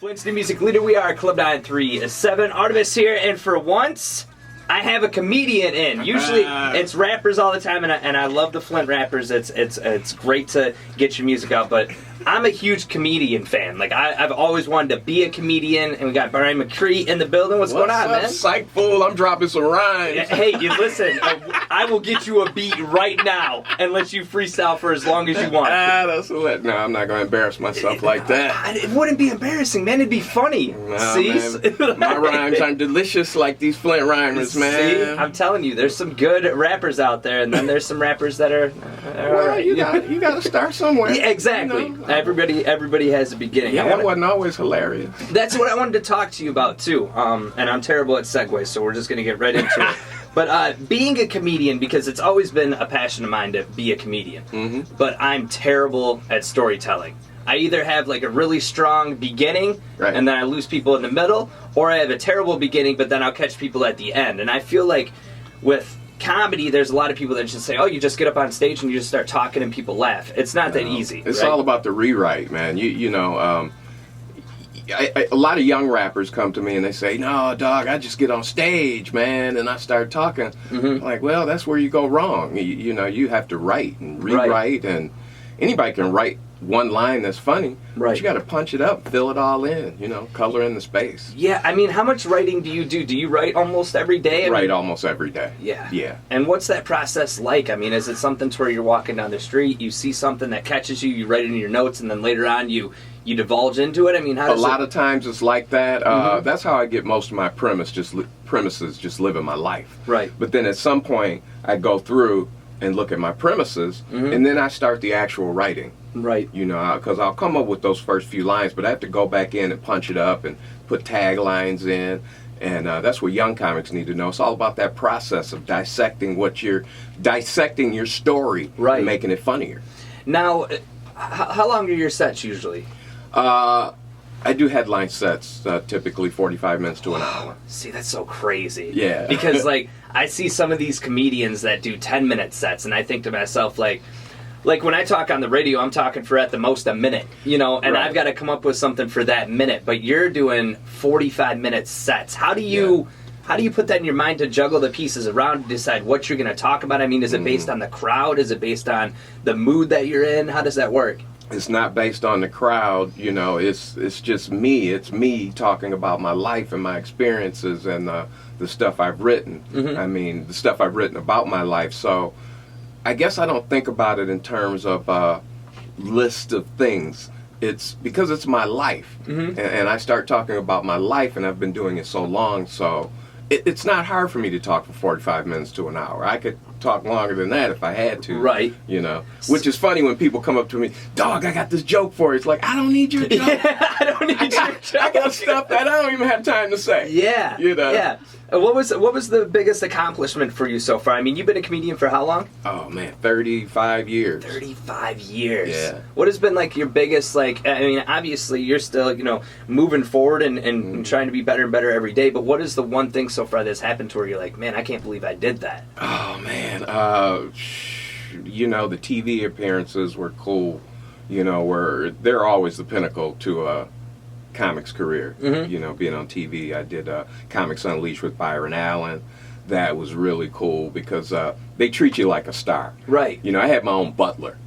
Flint's new music leader, we are Club 937. Artimis here, and for once, I have a comedian in. Usually, it's rappers all the time, and I love the Flint rappers. It's great to get your music out, but I'm a huge comedian fan. Like, I've always wanted to be a comedian, and we got Bryan McCree in the building. What's going on, man? Psych fool, I'm dropping some rhymes. Hey, you listen, I will get you a beat right now and let you freestyle for as long as you want. That's what. No, I'm not going to embarrass myself like that. It wouldn't be embarrassing, man. It'd be funny. Nah, See? Man. My rhymes aren't delicious like these Flint rhymers, man. See? I'm telling you, there's some good rappers out there, and then there's some rappers that are... well, you got to start somewhere. Yeah, exactly. You know? Everybody has a beginning. Yeah, that wasn't always hilarious. That's what I wanted to talk to you about, too. And I'm terrible at segues, so we're just going to get right into it. But being a comedian, because it's always been a passion of mine to be a comedian, but I'm terrible at storytelling. I either have like a really strong beginning, and then I lose people in the middle, or I have a terrible beginning, but then I'll catch people at the end. And I feel like with comedy, there's a lot of people that just say, oh, you just get up on stage and you just start talking and people laugh. It's not that easy. It's all about the rewrite, man. You know, a lot of young rappers come to me and they say, no, dog, I just get on stage, man, and I start talking. Like, well, that's where you go wrong. You know, you have to write and rewrite, and anybody can write one line that's funny, but you got to punch it up, fill it all in, you know, color in the space. Yeah, I mean, how much writing do you do? Do you write almost every day? Write almost every day. Yeah. Yeah. And what's that process like? I mean, is it something to where you're walking down the street, you see something that catches you, you write it in your notes, and then later on you divulge into it? I mean, how does a lot of times it's like that. That's how I get most of my premises, just living my life. Right. But then at some point, I go through and look at my premises, and then I start the actual writing. Right. You know, because I'll come up with those first few lines, but I have to go back in and punch it up and put taglines in. And that's what young comics need to know. It's all about that process of dissecting your story and making it funnier. Now, how long are your sets usually? I do headline sets, typically 45 minutes to an hour. See, that's so crazy. Yeah. Because, like, I see some of these comedians that do 10-minute sets, and I think to myself, like when I talk on the radio, I'm talking for at the most a minute, you know, and I've got to come up with something for that minute. But you're doing 45-minute sets. How do you put that in your mind to juggle the pieces around to decide what you're going to talk about? I mean, is it based on the crowd? Is it based on the mood that you're in? How does that work? It's not based on the crowd, you know. It's just me. It's me talking about my life and my experiences and the stuff I've written. I mean, the stuff I've written about my life. So I guess I don't think about it in terms of a list of things. It's because it's my life. And I start talking about my life, and I've been doing it so long, so it's not hard for me to talk for 45 minutes to an hour. I could talk longer than that if I had to. Right. You know, which is funny when people come up to me, dog, I got this joke for you. It's like, I don't need your joke. I don't need your joke. I got stuff that I don't even have time to say. Yeah. You know? Yeah. What was the biggest accomplishment for you so far? I mean, you've been a comedian for how long? Oh, man, 35 years. 35 years. Yeah. What has been, like, your biggest, like, I mean, obviously you're still, you know, moving forward and trying to be better and better every day, but what is the one thing so far that's happened to where you're like, man, I can't believe I did that? Oh, man. You know, the TV appearances were cool. You know, they're always the pinnacle to a comics career. You know, being on TV. I did Comics Unleashed with Byron Allen. That was really cool because they treat you like a star. Right. You know, I had my own butler.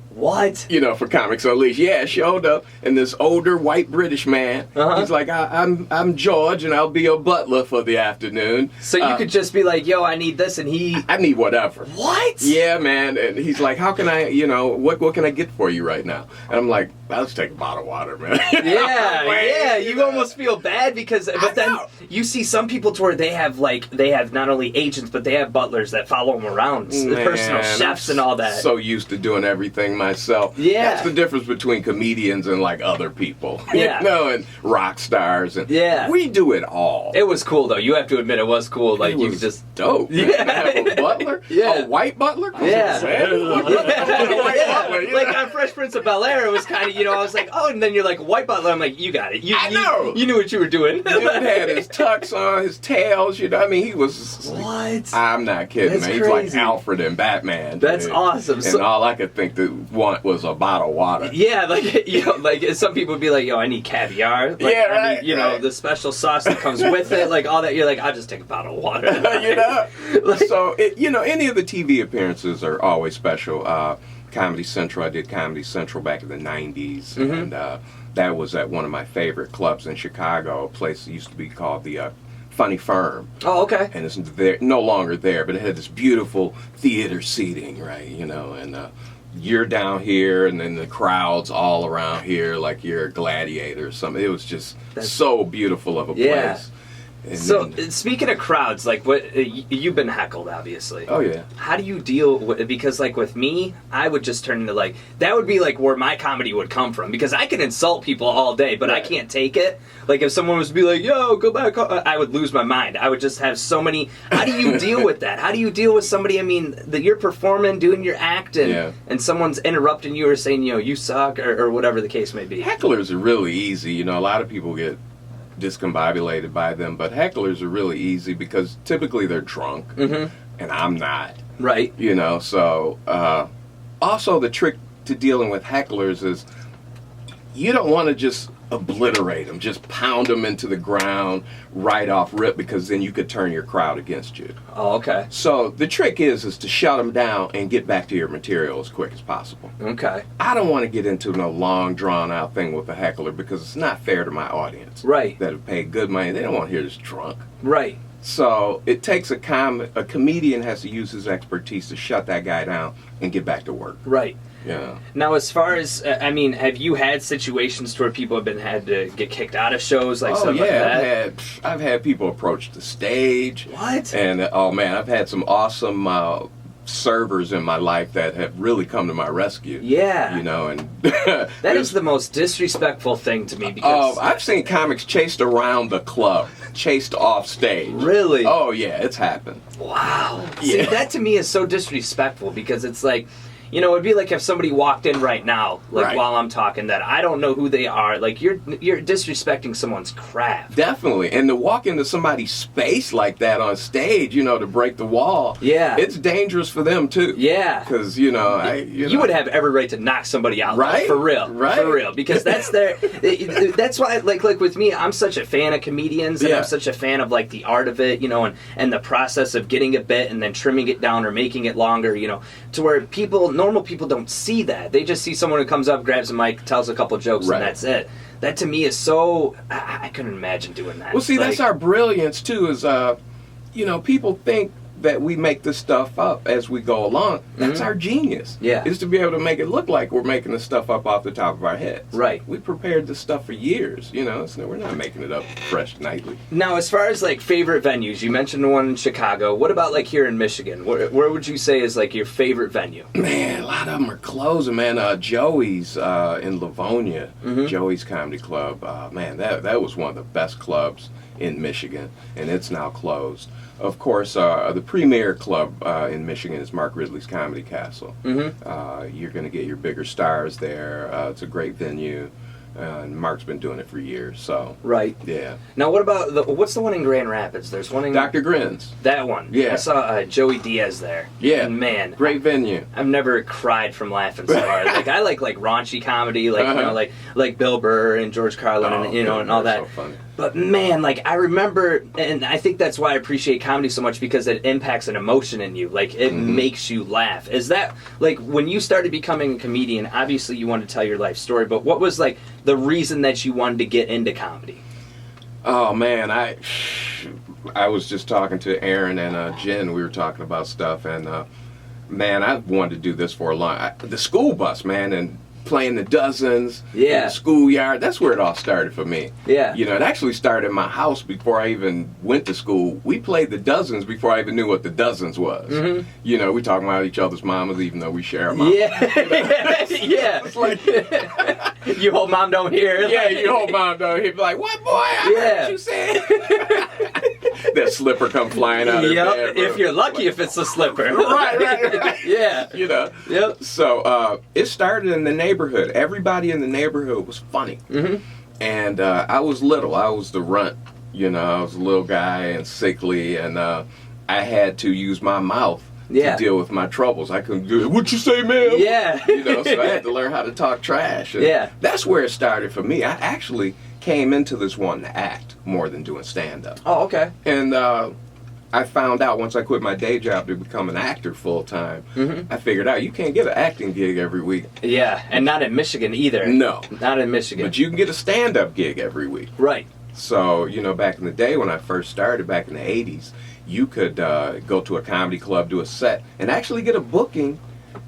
What? You know, for Comics Unleashed. Yeah, I showed up, and this older white British man, he's like, I'm George, and I'll be your butler for the afternoon. So you could just be like, yo, I need this, and I need whatever. What? Yeah, man. And he's like, how can I, you know, what can I get for you right now? And I'm like, I'll just take a bottle of water, man. Yeah. You almost feel bad because, but then you see some people to where they have not only agents, but they have butlers that follow them around, personal chefs and all that. So used to doing everything myself. Yeah. That's the difference between comedians and like other people. Yeah. You know, and rock stars. And we do it all. It was cool though. You have to admit it was cool. Like you just dope. Man. Yeah. Have a butler? A white butler? Yeah. Like on Fresh Prince of Bel-Air, it was kind of, you know, I was like, oh, and then you're like, white butler. I'm like, you got it. I know. You knew what you were doing. Dude had his tux on, his tails, you know. I mean, he was. What? I'm not kidding, That's man. crazy. He's like Alfred and Batman. That's awesome. And all I could think that want was a bottle of water. Yeah, like, you know, like some people would be like, yo, I need caviar. Like, Yeah, right, I need, you know, the special sauce that comes with it, like all that. You're like, I'll just take a bottle of water. You know? Like, So, you know, any of the TV appearances are always special. Comedy Central, I did Comedy Central back in the 90s, and that was at one of my favorite clubs in Chicago, a place that used to be called the Funny Firm. oh, okay. And it's there, no longer there, but it had this beautiful theater seating, right, you know, and you're down here, and then the crowd's all around here like you're a gladiator or something. It was just so beautiful of a place. And So, then, speaking of crowds, like, what you've been heckled, obviously. oh yeah. How do you deal with, because, like, with me, I would just turn into, like, that would be, like, where my comedy would come from, because I can insult people all day, but I can't take it. Like, if someone was to be like, yo, go back home, I would lose my mind. I would just have so many, how do you deal with that? How do you deal with somebody, I mean, that you're performing, doing your act, and someone's interrupting you or saying, you know, you suck, or whatever the case may be? Hecklers are really easy, you know, a lot of people get discombobulated by them, but hecklers are really easy because typically they're drunk, and I'm not. Right. You know, so also the trick to dealing with hecklers is you don't want to just obliterate them, just pound them into the ground right off rip, because then you could turn your crowd against you. Oh, okay. So the trick is to shut them down and get back to your material as quick as possible. Okay. I don't want to get into no long drawn out thing with a heckler because it's not fair to my audience. Right. That have paid good money. They don't want to hear this drunk. Right. So it takes a comedian has to use his expertise to shut that guy down and get back to work. Right. Yeah. Now, as far as, I mean, have you had situations where people have had to get kicked out of shows, like stuff like that? I've had people approach the stage. What? And oh man, I've had some awesome servers in my life that have really come to my rescue. Yeah. You know, and that is the most disrespectful thing to me, because I've seen comics chased around the club, chased off stage. Really? Oh yeah, it's happened. Wow. Yeah. See, that to me is so disrespectful, because it's like, you know, it'd be like if somebody walked in right now, like Right. while I'm talking, that I don't know who they are. Like, you're disrespecting someone's craft. Definitely. And to walk into somebody's space like that on stage, you know, to break the wall, Yeah. it's dangerous for them too. Yeah. Because, you know, You would have every right to knock somebody out, Right? For real, Right. For real, because that's their. That's why, like with me, I'm such a fan of comedians, and Yeah. I'm such a fan of like the art of it, you know, and the process of getting a bit and then trimming it down or making it longer, you know, to where normal people don't see that. They just see someone who comes up, grabs a mic, tells a couple jokes, Right. and that's it. That to me is so. I couldn't imagine doing that. Well, see, Like, that's our brilliance too. Is you know, people think that we make this stuff up as we go along. That's our genius. Yeah. Is to be able to make it look like we're making this stuff up off the top of our heads. Right. We prepared this stuff for years. You know, so we're not making it up fresh nightly. Now, as far as like favorite venues, you mentioned the one in Chicago. What about like here in Michigan? Where would you say is like your favorite venue? Man, a lot of them are closing, man. Joey's in Livonia, Joey's Comedy Club. Man, that was one of the best clubs in Michigan, and it's now closed. Of course, the premier club in Michigan is Mark Ridley's Comedy Castle. You're going to get your bigger stars there. It's a great venue. And Mark's been doing it for years, so. Right. Yeah. Now, what about what's the one in Grand Rapids? There's one in Dr. Grins. That one. Yeah. I saw Joey Diaz there. Yeah. And man, Great venue. I've never cried from laughing so hard. Like I like raunchy comedy, like you know, like Bill Burr and George Carlin, and you know, and all that. So funny. But man, like I remember, and I think that's why I appreciate comedy so much, because it impacts an emotion in you. Like it makes you laugh. Is that like when you started becoming a comedian? Obviously, you wanted to tell your life story, but what was like the reason that you wanted to get into comedy? Oh man, I was just talking to Aaron and Jen. We were talking about stuff, and man, I've wanted to do this for a long. The school bus, man, and playing the dozens, Yeah. in the schoolyard. That's where it all started for me. Yeah. You know, it actually started in my house before I even went to school. We played the dozens before I even knew what the dozens was. You know, we talking about each other's mamas, even though we share a mom. Yeah, yeah. It's like, You hope mom don't hear. yeah, you hold mom though. He'd be like, "What, boy? I heard what you said." That slipper come flying out of her Yep. bedroom. If you're lucky, if it's a slipper. Right. Yeah. You know. Yep. So it started in the neighborhood. Everybody in the neighborhood was funny. And I was little. I was the runt. You know, I was a little guy and sickly, and I had to use my mouth to deal with my troubles. I couldn't do it. What you say, man? Yeah. So I had to learn how to talk trash. And that's where it started for me. I actually came into this wanting to act more than doing stand-up. Oh, okay. And I found out once I quit my day job to become an actor full-time, I figured out you can't get an acting gig every week. Yeah, and not in Michigan either. No. Not in Michigan. But you can get a stand-up gig every week. Right. So, back in the day when I first started, back in the 80s, you could go to a comedy club, do a set, and actually get a booking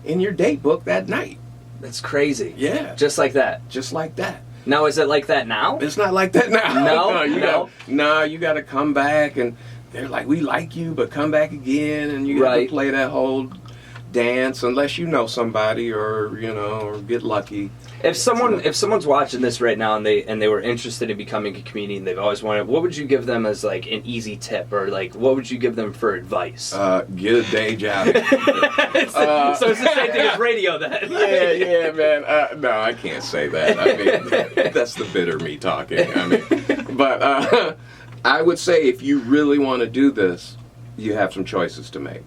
in your date book that night. That's crazy. Yeah. Just like that. Just like that. Now, is it like that now? It's not like that now. No? You got to come back, and they're like, we like you, but come back again, and you got to play that whole dance unless you know somebody or get lucky. If someone's watching this right now and they were interested in becoming a comedian, they've always wanted, what would you give them as like an easy tip, or like what would you give them for advice? Get a day job. So it's the same thing as radio then. Yeah, man. No, I can't say that. I mean, that's the bitter me talking. I mean, but I would say if you really want to do this, you have some choices to make.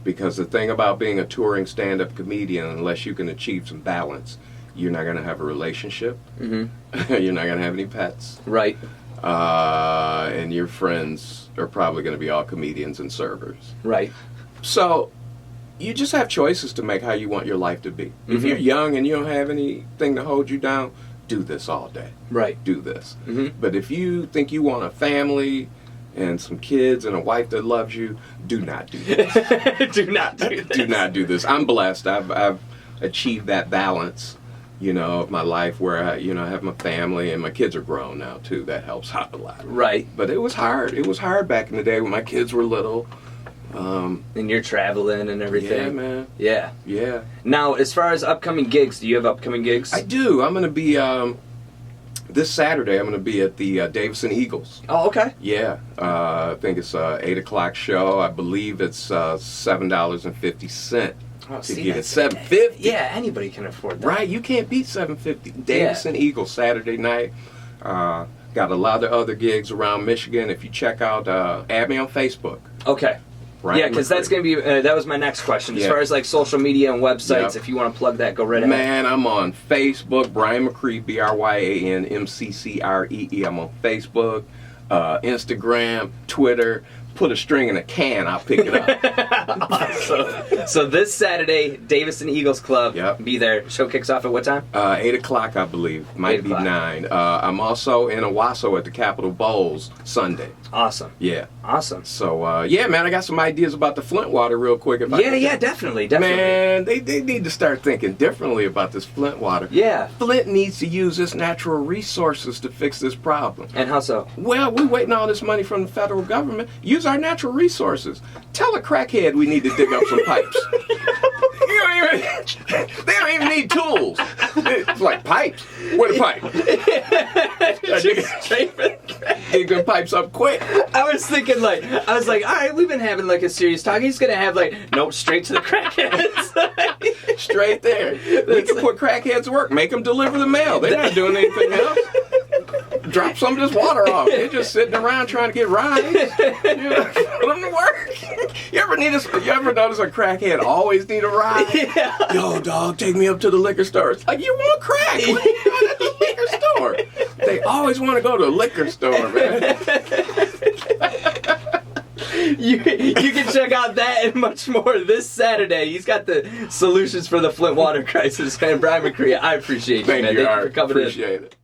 Because the thing about being a touring stand-up comedian, unless you can achieve some balance, you're not going to have a relationship. You're not going to have any pets. Right. And your friends are probably going to be all comedians and servers. Right. So you just have choices to make how you want your life to be. If you're young and you don't have anything to hold you down, do this all day. Right. Do this. But if you think you want a family and some kids and a wife that loves you, do not do this. Do not do this. Do not do this. I'm blessed. I've achieved that balance, of my life where I have my family and my kids are grown now too. That helps out a lot. Right. But it was hard. It was hard back in the day when my kids were little. And you're traveling and everything. Yeah, man. Yeah. Yeah. Now, as far as upcoming gigs, do you have upcoming gigs? I do. I'm going to be, this Saturday, I'm going to be at the Davison Eagles. Oh, okay. Yeah. I think it's a 8 o'clock show. I believe it's $7.50 to get it. $7.50. Yeah, anybody can afford that. Right. You can't beat $7.50. Davison Eagles, Saturday night. Got a lot of other gigs around Michigan. If you check out, add me on Facebook. Okay. Bryan because that's going to be, that was my next question. As far as like social media and websites, if you want to plug that, go right ahead. Man, I'm on Facebook, Bryan McCree, BryanMcCree. I'm on Facebook, Instagram, Twitter. Put a string in a can, I'll pick it up. Awesome. So this Saturday, Davison Eagles Club, be there. Show kicks off at what time? 8 o'clock, I believe. Might be 9. I'm also in Owasso at the Capitol Bowls Sunday. Awesome. Yeah. Awesome. So, yeah, man, I got some ideas about the Flint water real quick. Definitely. Man, they need to start thinking differently about this Flint water. Yeah. Flint needs to use its natural resources to fix this problem. And how so? Well, we're waiting all this money from the federal government. Use our natural resources. Tell a crackhead we need to dig up some pipes. They don't even need tools. It's like pipes. Where the pipe? Dig them pipes up quick. I was like, all right, we've been having like a serious talk. He's gonna have straight to the crackheads. Straight there. We can put crackheads to work. Make them deliver the mail. They're not doing anything else. Drop some of this water off. They're just sitting around trying to get rides. Put them to work. You ever notice a crackhead always need a ride? Yeah. Yo, dog, take me up to the liquor store. It's like, you want crack? What are you doing at the liquor store? They always want to go to a liquor store, man. You can check out that and much more this Saturday. He's got the solutions for the Flint water crisis. Man, Bryan McCree, I appreciate you, man. Thank you for coming in. Appreciate it.